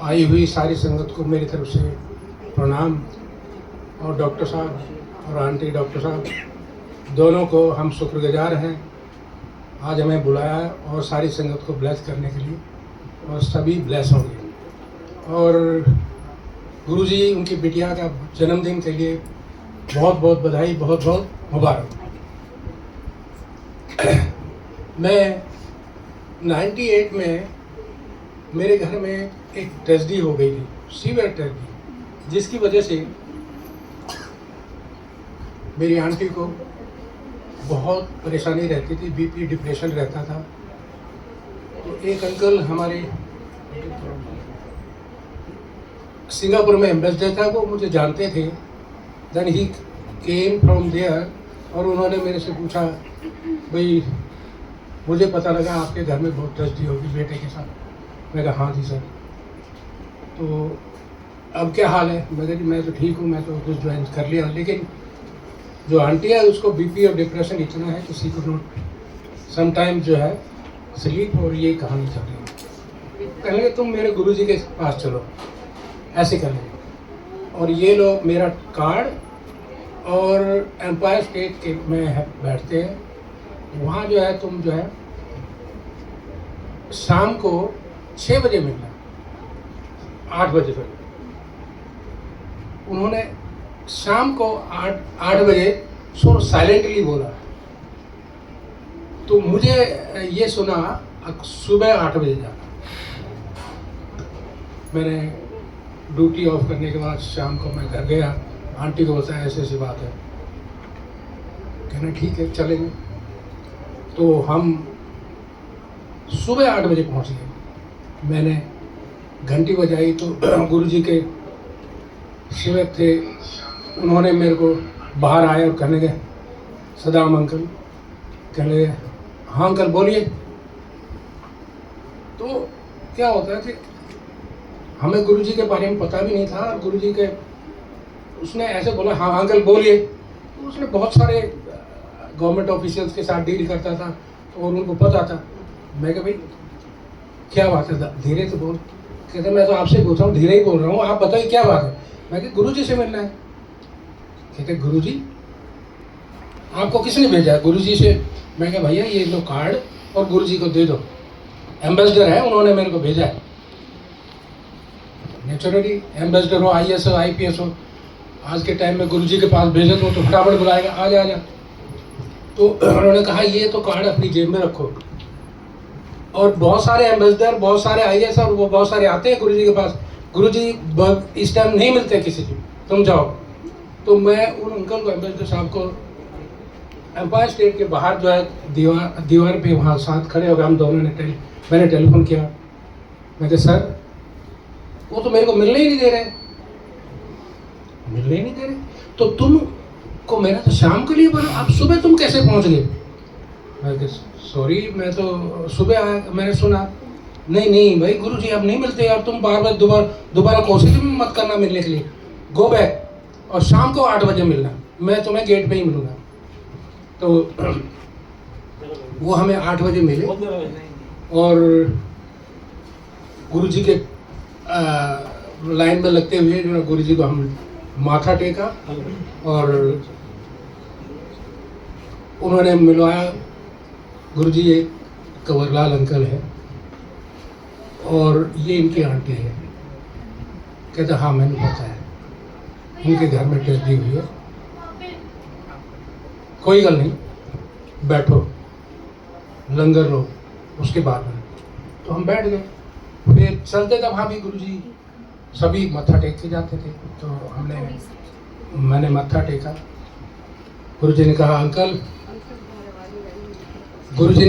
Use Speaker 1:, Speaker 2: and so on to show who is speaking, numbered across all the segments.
Speaker 1: आई हुई सारी संगत को मेरी तरफ से प्रणाम। और डॉक्टर साहब और आंटी डॉक्टर साहब दोनों को हम शुक्रगुजार हैं, आज हमें बुलाया और सारी संगत को ब्लेस करने के लिए, और सभी ब्लेस होंगे। और गुरुजी उनकी बिटिया का जन्मदिन के लिए बहुत बहुत बधाई, बहुत बहुत मुबारक। मैं 98 में मेरे घर में एक ट्रेजेडी हो गई थी, सीवियर ट्रेजेडी, जिसकी वजह से मेरी आंटी को बहुत परेशानी रहती थी, बीपी डिप्रेशन रहता था। तो एक अंकल हमारे सिंगापुर में एम्बेसडर था, वो मुझे जानते थे। Then he came from there और उन्होंने मेरे से पूछा, भाई मुझे पता लगा आपके घर में बहुत ट्रेजेडी होगी बेटे के साथ। मैं कहा हाँ जी सर, तो अब क्या हाल है? मैं कहा मैं तो ठीक हूँ, मैं तो कुछ ज्वाइन कर लिया, लेकिन जो आंटी है उसको बीपी और डिप्रेशन इतना है कि सी कुड नॉट समटाइम जो है स्लीप, और ये कहानी चल रही है। कहने तुम मेरे गुरुजी के पास चलो, ऐसे कर लेंगे। और ये लोग मेरा कार्ड और एम्पायर स्टेट के में बैठते हैं, वहाँ जो है तुम जो है शाम को 6 बजे मिलना, 8 बजे तक। उन्होंने शाम को 8 बजे सो साइलेंटली बोला, तो मुझे ये सुना सुबह 8 बजे जाना। मैंने ड्यूटी ऑफ करने के बाद शाम को मैं घर गया, आंटी को बताया ऐसी ऐसी बात है। कहना ठीक है चलेंगे। तो हम सुबह 8 बजे पहुंच गए। मैंने घंटी बजाई तो गुरुजी के सेवक थे, उन्होंने मेरे को बाहर आए और कहने गए सदाम अंकल, कहने गए हाँ अंकल बोलिए। तो क्या होता है कि हमें गुरुजी के बारे में पता भी नहीं था, और गुरुजी के उसने ऐसे बोला हाँ अंकल बोलिए। तो उसने बहुत सारे गवर्नमेंट ऑफिशियल्स के साथ डील करता था और उनको पता था। मैं कहा भाई क्या बात है, धीरे से बोल। कहते मैं तो आपसे पूछ रहा हूँ, धीरे ही बोल रहा हूँ, आप बताइए क्या बात है। मैं कहा गुरुजी से मिलना है। कहते गुरुजी आपको किसने भेजा है? गुरुजी से। मैं कहा भैया ये लो कार्ड और गुरुजी को दे दो, एम्बेसडर है, उन्होंने मेरे को भेजा है। नेचुरली एम्बेसडर हो, IAS हो, IPS हो, आज के टाइम में गुरुजी के पास भेजे तो फटाफट बुलाएगा, आ जा। तो उन्होंने कहा ये तो कार्ड अपनी जेब में रखो। और बहुत सारे एम्बेसडर, बहुत सारे IAS और वो बहुत सारे आते हैं गुरुजी के पास। गुरुजी इस टाइम नहीं मिलते किसी से, तुम जाओ। तो मैं उन अंकल को, एम्बेसडर साहब को, एम्पायर स्टेट के बाहर जो है दीवार पे वहाँ साथ खड़े हो गए हम दोनों ने। मैंने टेलीफोन किया, मैं कहा सर वो तो मेरे को मिलने ही नहीं दे रहे, तो तुम को मैंने तो शाम के लिए बोला, आप सुबह तुम कैसे पहुंच गए? मैं कहा सॉरी मैं तो सुबह आया, मैंने सुना। नहीं भाई गुरुजी अब नहीं मिलते यार, तुम बार बार दोबारा कोशिश भी मत करना मिलने के लिए, गो बैक और शाम को 8 बजे मिलना, मैं तुम्हें गेट पे ही मिलूंगा। तो वो हमें 8 बजे मिले और गुरुजी के लाइन में लगते हुए जो गुरुजी को हम माथा टेका और उन्होंने मिलवाया। गुरुजी एक कंवरलाल अंकल है और ये इनकी आंटी है। कहते हाँ मैंने पता है, इनके घर में ट्रेजेडी हुई है, कोई गल नहीं, बैठो लंगर लो उसके बाद में। तो हम बैठ गए। फिर चलते थे वहाँ भी गुरुजी सभी मत्था टेक के जाते थे, तो मैंने मत्था टेका। गुरुजी ने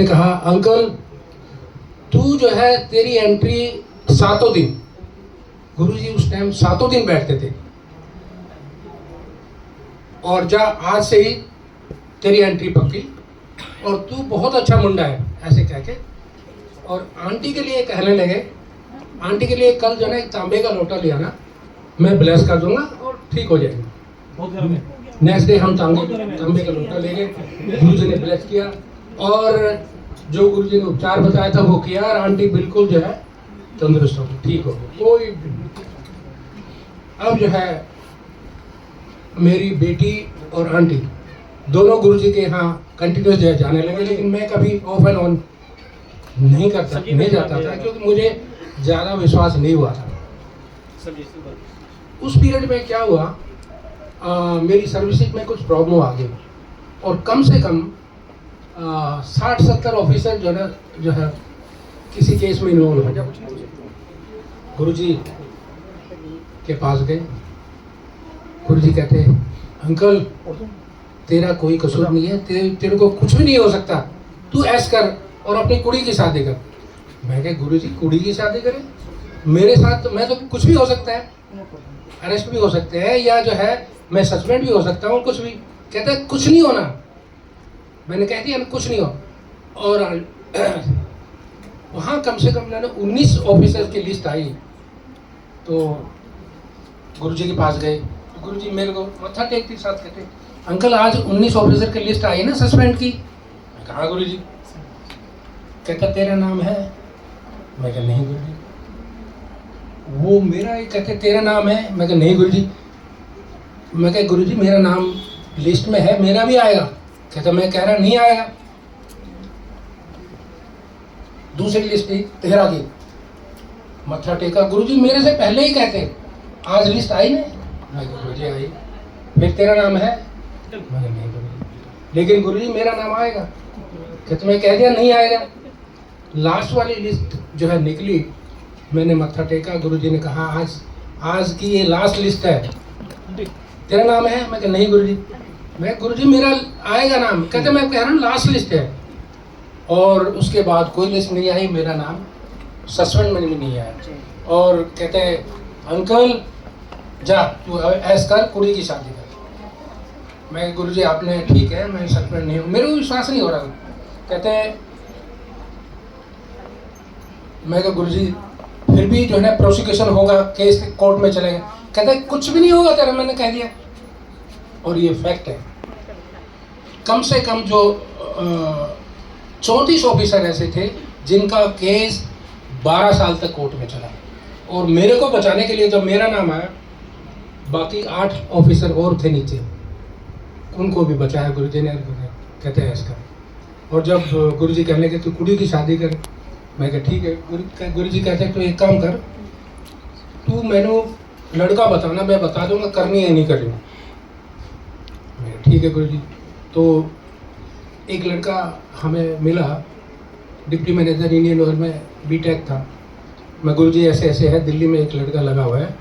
Speaker 1: कहा अंकल तू जो है तेरी एंट्री 7 दिन, गुरुजी उस टाइम 7 दिन बैठते थे, और जा आज से ही तेरी एंट्री पक्की, और तू बहुत अच्छा मुंडा है, ऐसे कह के। और आंटी के लिए कहने लगे, आंटी के लिए कल जो है एक तांबे का लोटा ले आना, मैं ब्लेस कर दूंगा और ठीक हो जाएगा। नेक्स्ट डे हम तांबे का लोटा ले गए, गुरुजी ने ब्लेस किया और जो गुरुजी ने उपचार बताया था वो किया, और आंटी बिल्कुल जो है तंदुरुस्त हो गए, ठीक हो गए, कोई। अब जो है मेरी बेटी और आंटी दोनों गुरुजी के यहाँ कंटिन्यूस जाने लगे, लेकिन मैं कभी ऑफ एंड ऑन नहीं जाता था, क्योंकि मुझे ज़्यादा विश्वास नहीं हुआ था। उस पीरियड में क्या हुआ, मेरी सर्विसेज में कुछ प्रॉब्लम आ गई और कम से कम 60-70 ऑफिसर जो है किसी केस में इन्वॉल्व हो गए। गुरुजी के पास गए, गुरुजी कहते अंकल तेरा कोई कसूर नहीं है, तेरे को कुछ भी नहीं हो सकता, तू ऐश कर और अपनी कुड़ी की शादी कर। मैं कहा गुरुजी कुड़ी की शादी करें, मेरे साथ तो मैं तो कुछ भी हो सकता है, अरेस्ट भी हो सकते हैं या जो है मैं सस्पेंड भी हो सकता हूँ, कुछ भी। कहता है कुछ नहीं होना। मैंने कह दिया कुछ नहीं हो। और वहाँ कम से कम 19 ऑफिसर्स की लिस्ट आई। तो गुरुजी के पास गए, तो गुरुजी मेरे को मत्था टेकते साथ कहते अंकल आज 19 ऑफिसर की लिस्ट आई ना सस्पेंड की। मैं कहा गुरुजी। कहता तेरा नाम है? मैं कहा नहीं गुरुजी। वो मेरा ही कहते तेरा नाम है? मैं कहा नहीं गुरुजी। मैं कहा गुरुजी मेरा नाम लिस्ट में है, मेरा भी आएगा। कहता मैं कह रहा नहीं आएगा। दूसरी लिस्ट थी तेरा की, मत्था टेका। गुरुजी मेरे से पहले ही कहते आज लिस्ट आई ना। मैं कहा गुरुजी आई। फिर तेरा नाम है? मैं कहा नहीं गुरुजी। लेकिन गुरुजी मेरा नाम आएगा। कहते मैं कह दिया नहीं आएगा। लास्ट वाली लिस्ट जो है निकली, मैंने मत्था टेका। गुरुजी ने कहा आज की ये लास्ट लिस्ट है, तेरा नाम है? मैं कहा नहीं गुरुजी। मैं गुरुजी मेरा आएगा नाम। कहते मैं कह रहा हूँ लास्ट लिस्ट है। और उसके बाद कोई लिस्ट नहीं आई, मेरा नाम सस्पेंड में भी नहीं आया। और कहते अंकल जा तू ऐस कर, कुड़ी की शादी कर। मैं गुरुजी आपने ठीक है, मैं सस्पेंड नहीं हूँ। मेरे को विश्वास नहीं हो रहा था। कहते मैं कहा गुरुजी फिर भी जो है ना प्रोसिक्यूशन होगा, केस कोर्ट में चलेगा। कहते कुछ भी नहीं होगा तेरा, मैंने कह दिया। और ये फैक्ट है। कम से कम जो 34 ऑफिसर ऐसे थे जिनका केस 12 साल तक कोर्ट में चला। और मेरे को बचाने के लिए जब मेरा नाम आया, बाकी 8 ऑफिसर और थे नीचे, उनको भी बचाया गुरुजी ने। कहते हैं इसका। और जब गुरुजी कहने के तू कुड़ी की शादी कर, मैं कहा ठीक है। गुरुजी कहते तो एक काम कर, तू मैंने लड़का बताना, मैं बता दूंगा करनी है नहीं करनी। मैं ठीक है गुरुजी। तो एक लड़का हमें मिला, डिप्टी मैनेजर इंडियन ऑयल में बीटेक था। मैं गुरुजी ऐसे ऐसे है, दिल्ली में एक लड़का लगा हुआ है,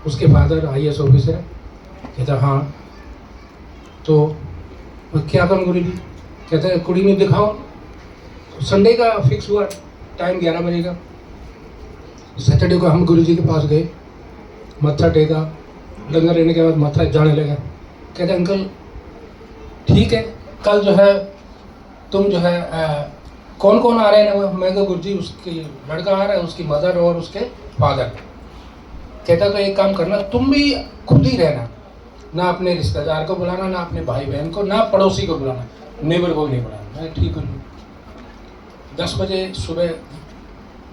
Speaker 1: उसके फादर IAS ऑफिसर है। कहता हाँ। तो क्या करूँ गुरुजी? कहता है कुड़ी में दिखाओ। तो संडे का फिक्स हुआ टाइम 11 बजे का। सैटरडे को हम गुरुजी के पास गए, मत्था टेका। लंगर लेने के बाद मत्था जाने लगा। कहते अंकल ठीक है, कल जो है तुम जो है कौन कौन आ रहे हैं ना? मैं कहा गुरुजी उसकी लड़का आ रहा है, उसकी मदर और उसके फादर। कहता तो एक काम करना, तुम भी खुद ही रहना, ना अपने रिश्तेदार को बुलाना, ना अपने भाई बहन को, ना पड़ोसी को बुलाना, नेबर को नहीं बुलाना। मैं ठीक हूँ। 10 बजे सुबह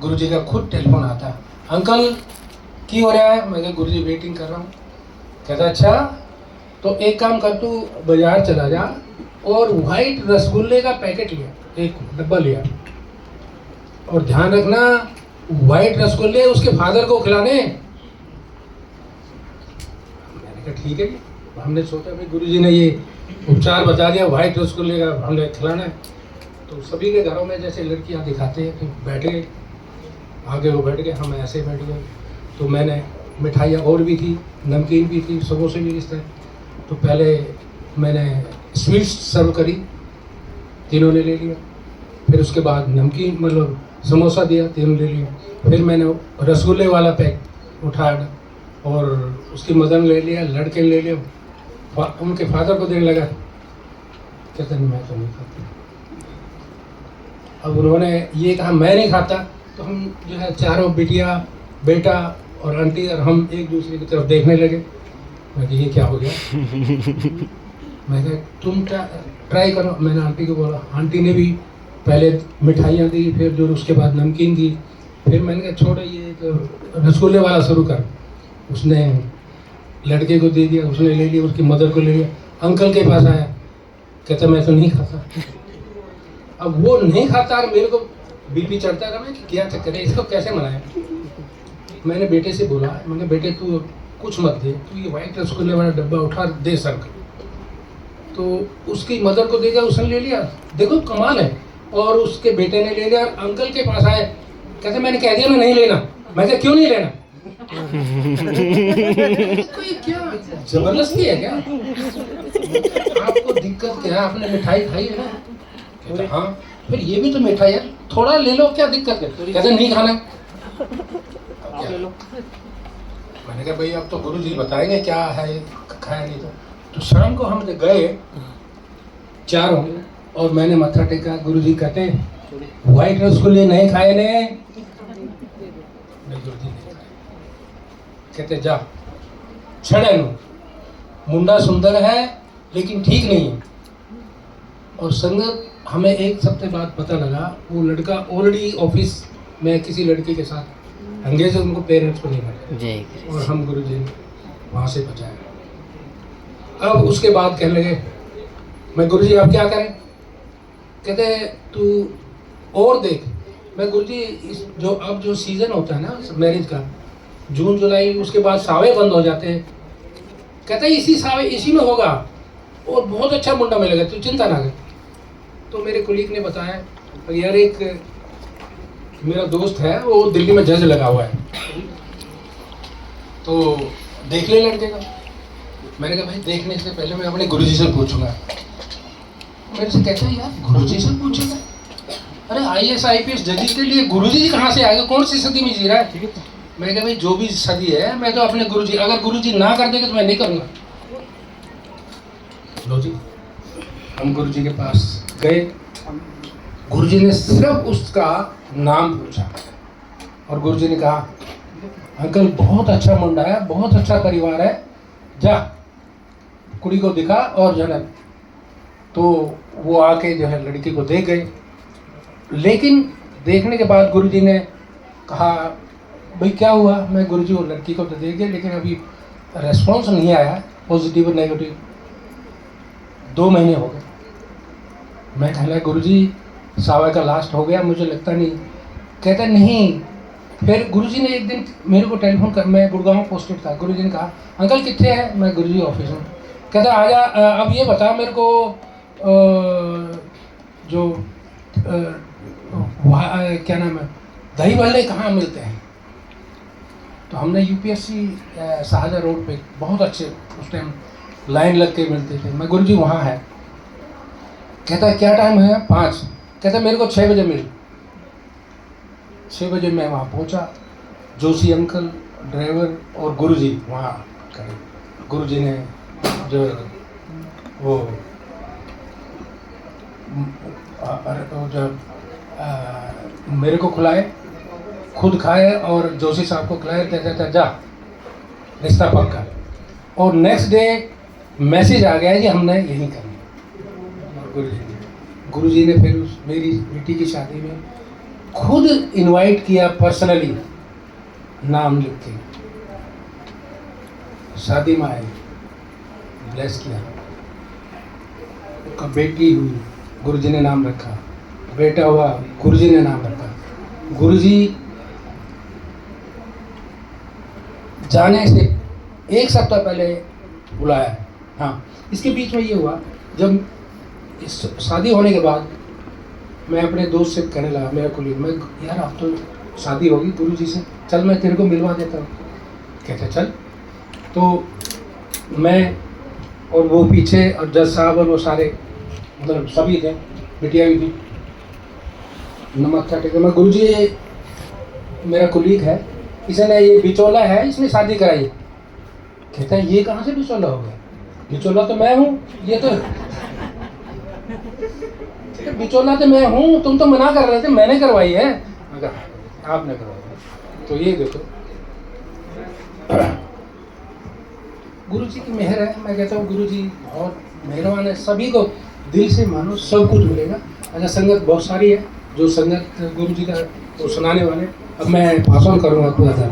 Speaker 1: गुरुजी का खुद टेलीफोन आता, अंकल की हो रहा है? मैं कहा गुरुजी वेटिंग कर रहा हूँ। कहता अच्छा तो एक काम कर, तू बाजार चला जा और वाइट रसगुल्ले का पैकेट लिया, एक डब्बा लिया, और ध्यान रखना वाइट रसगुल्ले उसके फादर को खिलाने। मैंने कहा ठीक है जी। हमने सोचा भाई गुरुजी ने ये उपचार बता दिया, वाइट रसगुल्ले का हमने खिलाना है। तो सभी के घरों में जैसे लड़कियां दिखाते हैं कि बैठ गए, आगे वो बैठ गए, हम ऐसे बैठ गए। तो मैंने मिठाइयाँ और भी थी, नमकीन भी थी, समोसे भी इस तरह। तो पहले मैंने स्वीट्स सर्व करी, तीनों ने ले लिया। फिर उसके बाद नमकीन मतलब समोसा दिया, तीनों ले लिया। फिर मैंने रसगुल्ले वाला पैक उठाया और उसकी मदर ने ले लिया, लड़के ने ले लिया, उनके फादर को देने लगा। कहते नहीं मैं तो नहीं खाता। अब उन्होंने ये कहा मैं नहीं खाता, तो हम जो है चारों बिटिया, बेटा और आंटी और हम एक दूसरे की तरफ देखने लगे। मैं कहा ये क्या हो गया? मैं कहा तुम ट्राई करो। मैंने आंटी को बोला, आंटी ने भी पहले मिठाइयाँ दी, फिर जो उसके बाद नमकीन दी। फिर मैंने कहा छोड़ो ये रसगुल्ले वाला शुरू कर। उसने लड़के को दे दिया, उसने ले लिया, उसकी मदर को ले लिया। अंकल के पास आया, कहता मैं तो नहीं खाता। अब वो नहीं खाता और मेरे को बीपी चढ़ता रहा कि क्या चक्कर है, इसको कैसे मनाएं। मैंने बेटे से बोला, मैंने बेटे तू कुछ मत दे, तू ये वाइट रसगुल्ले वाला डब्बा उठा दे सर को। तो उसकी मदर को दे दिया, उसने ले लिया। देखो कमाल है। और उसके बेटे ने ले लिया। अंकल के पास आए, कहते मैंने कह दिया मैं नहीं लेना। मैं कहा क्यों नहीं लेना? कोई क्या जबरदस्ती है क्या? आपको दिक्कत क्या है? आपने मिठाई खाई है ना? कहते हाँ। फिर ये भी तो मिठाई है, थोड़ा ले लो, क्या दिक्कत है? कहते नहीं खाना। मैंने कहा भाई अब तो गुरुजी बताएंगे क्या है, खाया नहीं तो शाम को हम गए चारों और मैंने मत्था टेका। गुरुजी कहते व्हाइट रसगुल्ले नहीं खाए ने? गुरुजी नहीं खाए। कहते जा छड़े नो, मुंडा सुंदर है लेकिन ठीक नहीं है। और संगत हमें एक हफ्ते बाद पता लगा वो लड़का ऑलरेडी ऑफिस में किसी लड़की के साथ अंगेज, उनको पेरेंट्स को नहीं मिला और हम गुरुजी ने वहाँ से बचाया। अब उसके बाद कहने लगे मैं गुरुजी अब क्या करें? कहते तू और देख। मैं गुरुजी इस जो अब जो सीज़न होता है ना मैरिज का, जून जुलाई, उसके बाद सावे बंद हो जाते हैं। कहते इसी सावे इसी में होगा और बहुत अच्छा मुंडा मिलेगा, तू चिंता ना कर। तो मेरे कुलीग ने बताया यार एक मेरा दोस्त है वो दिल्ली में जज लगा हुआ है, तो देख ले लड़के का। मैंने कहा भाई देखने से पहले मैं अपने गुरुजी से पूछूंगा। मेरे से कहता है यार गुरुजी से पूछेगा? अरे IAS IPS जज के लिए गुरुजी कहाँ से आएगा? कौन सी सदी में जी रहा है? मैंने कहा भाई जो भी सदी है मैं तो अपने गुरुजी, अगर गुरुजी ना कर देंगे तो मैं नहीं करूँगा। लो जी हम गुरुजी के पास गए। गुरुजी ने सिर्फ उसका नाम पूछा और गुरुजी ने कहा अंकल बहुत अच्छा मुंडा है, बहुत अच्छा परिवार है, जा कुड़ी को दिखा और जो है। तो वो आके जो है लड़की को दे गए। लेकिन देखने के बाद गुरुजी ने कहा भाई क्या हुआ? मैं गुरुजी वो लड़की को तो दे गए लेकिन अभी रेस्पॉन्स नहीं आया, पॉजिटिव और नेगेटिव। 2 महीने हो गए। मैं कहने लगा गुरुजी सावे का लास्ट हो गया, मुझे लगता नहीं। कहता नहीं। फिर गुरुजी ने एक दिन मेरे को टेलीफोन कर, मैं गुड़गांव पोस्टेड था। गुरुजी ने कहा अंकल कितने हैं? मैं गुरुजी ऑफिस में। कहता आजा अब ये बता मेरे को जो क्या नाम है दही भल्ले कहाँ मिलते हैं? तो हमने UPSC शाहजहाँ रोड पे बहुत अच्छे उस टाइम लाइन लग के मिलते थे। मैं गुरुजी वहाँ है। कहता है क्या टाइम है? 5। कहता मेरे को 6 बजे मिल। 6 बजे मैं वहाँ पहुँचा। जोशी अंकल, ड्राइवर और गुरुजी वहाँ खड़े। गुरुजी ने जो वो जब मेरे को खिलाए, खुद खाए और जोशी साहब को खिलाए। कहता था जा रिश्ता पक्का। और नेक्स्ट डे मैसेज आ गया कि हमने यही करना। गुरुजी ने फिर मेरी बेटी की शादी में खुद इनवाइट किया पर्सनली, नाम लिख के शादी में आए, ब्लेस किया। उनका बेटी हुई, गुरुजी ने नाम रखा। बेटा हुआ, गुरुजी ने नाम रखा। गुरुजी जाने से 1 सप्ताह पहले बुलाया। हाँ, इसके बीच में ये हुआ जब इस शादी होने के बाद मैं अपने दोस्त से कहने लगा, मेरा कुलीग, मैं यार अब तो शादी होगी गुरुजी से, चल मैं तेरे को मिलवा देता हूँ। कहते चल। तो मैं और वो पीछे और जज साहब और वो सारे मतलब सभी थे, बिटिया भी थी। नमक का टेके मैं गुरुजी मेरा कुलीग है, इसने ये बिचौला है, इसने शादी कराई। कहता है ये कहाँ से बिचौला हो गया? बिचौला तो मैं हूँ। ये तो बिचौला तो मैं हूँ, तुम तो मना कर रहे थे, मैंने करवाई है। मगर आपने करवाई। तो ये देखो गुरुजी की मेहर है। मैं कहता हूँ गुरुजी बहुत मेहरबान है, सभी को दिल से मानो सब कुछ मिलेगा। अच्छा संगत बहुत सारी है जो संगत गुरुजी का वो सुनाने वाले अब मैं पास ऑन करूँगा पूरा था।